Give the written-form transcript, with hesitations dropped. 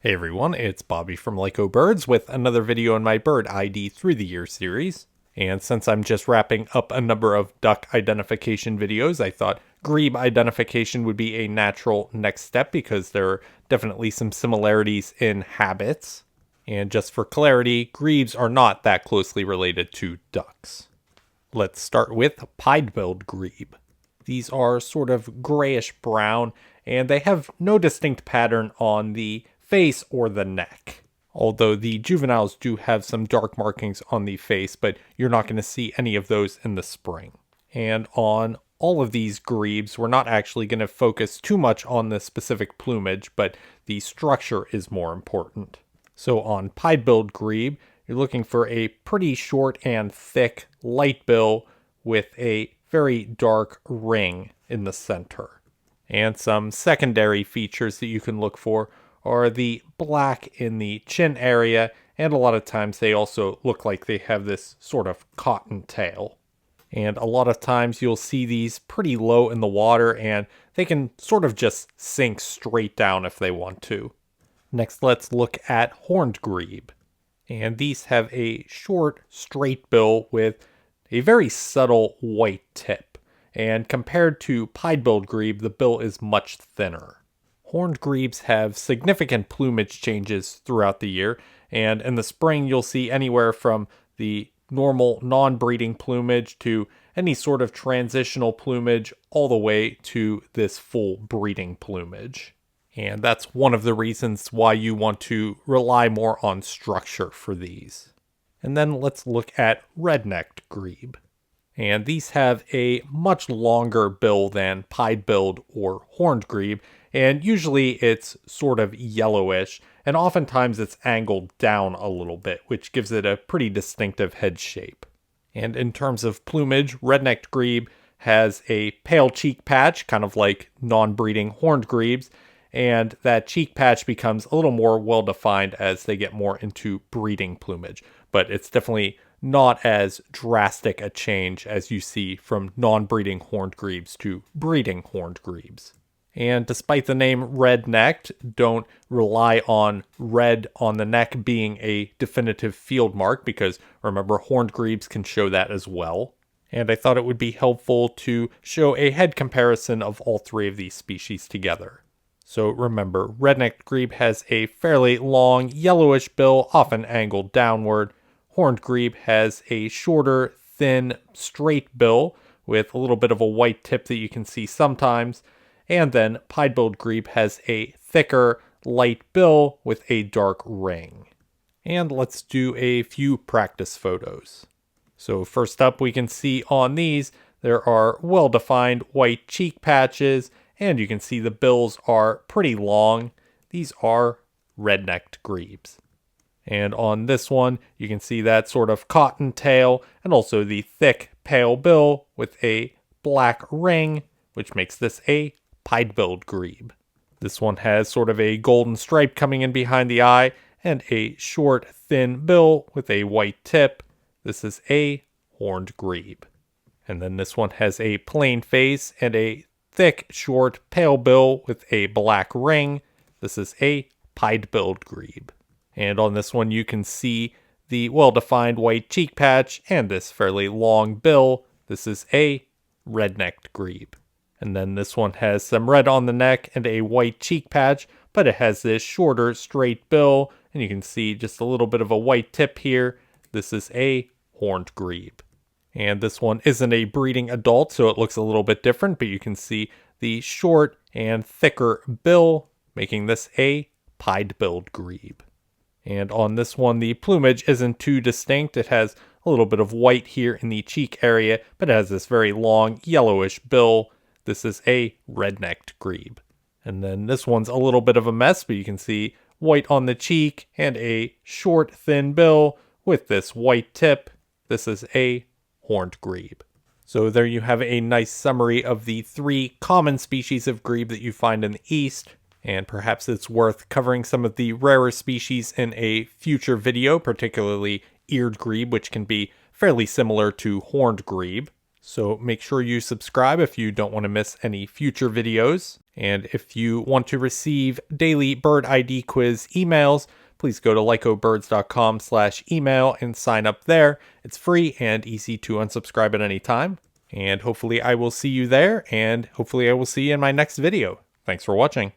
Hey everyone, it's Bobby from Lyco Birds with another video in my Bird ID Through the Year series. And since I'm just wrapping up a number of duck identification videos, I thought grebe identification would be a natural next step because there are definitely some similarities in habits. And just for clarity, grebes are not that closely related to ducks. Let's start with pied-billed grebe. These are sort of grayish brown, and they have no distinct pattern on the face or the neck. Although the juveniles do have some dark markings on the face, but you're not going to see any of those in the spring. And on all of these grebes, we're not actually going to focus too much on the specific plumage, but the structure is more important. So on pied-billed grebe, you're looking for a pretty short and thick light bill with a very dark ring in the center. And some secondary features that you can look for are the black in the chin area, and a lot of times they also look like they have this sort of cotton tail. And a lot of times you'll see these pretty low in the water, and they can sort of just sink straight down if they want to. Next, let's look at horned grebe. And these have a short, straight bill with a very subtle white tip. And compared to pied-billed grebe, the bill is much thinner. Horned grebes have significant plumage changes throughout the year, and in the spring you'll see anywhere from the normal non-breeding plumage to any sort of transitional plumage all the way to this full breeding plumage. And that's one of the reasons why you want to rely more on structure for these. And then let's look at red-necked grebe. And these have a much longer bill than pied-billed or horned grebe, and usually it's sort of yellowish, and oftentimes it's angled down a little bit, which gives it a pretty distinctive head shape. And in terms of plumage, red-necked grebe has a pale cheek patch, kind of like non-breeding horned grebes, and that cheek patch becomes a little more well-defined as they get more into breeding plumage, but it's definitely not as drastic a change as you see from non-breeding horned grebes to breeding horned grebes. And despite the name red-necked, don't rely on red on the neck being a definitive field mark, because remember, horned grebes can show that as well. And I thought it would be helpful to show a head comparison of all three of these species together. So remember, red-necked grebe has a fairly long yellowish bill, often angled downward. Horned grebe has a shorter, thin, straight bill with a little bit of a white tip that you can see sometimes. And then pied-billed grebe has a thicker, light bill with a dark ring. And let's do a few practice photos. So first up, we can see on these, there are well-defined white cheek patches, and you can see the bills are pretty long. These are red-necked grebes. And on this one, you can see that sort of cotton tail and also the thick, pale bill with a black ring, which makes this a pied-billed grebe. This one has sort of a golden stripe coming in behind the eye and a short, thin bill with a white tip. This is a horned grebe. And then this one has a plain face and a thick, short, pale bill with a black ring. This is a pied-billed grebe. And on this one, you can see the well-defined white cheek patch and this fairly long bill. This is a red-necked grebe. And then this one has some red on the neck and a white cheek patch, but it has this shorter, straight bill, and you can see just a little bit of a white tip here. This is a horned grebe. And this one isn't a breeding adult, so it looks a little bit different, but you can see the short and thicker bill, making this a pied-billed grebe. And on this one, the plumage isn't too distinct. It has a little bit of white here in the cheek area, but it has this very long yellowish bill. This is a red-necked grebe. And then this one's a little bit of a mess, but you can see white on the cheek and a short, thin bill with this white tip. This is a horned grebe. So there you have a nice summary of the three common species of grebe that you find in the East. And perhaps it's worth covering some of the rarer species in a future video, particularly eared grebe, which can be fairly similar to horned grebe. So make sure you subscribe if you don't want to miss any future videos. And if you want to receive daily bird ID quiz emails, please go to lycobirds.com/email and sign up there. It's free and easy to unsubscribe at any time. And hopefully I will see you there, and hopefully I will see you in my next video. Thanks for watching.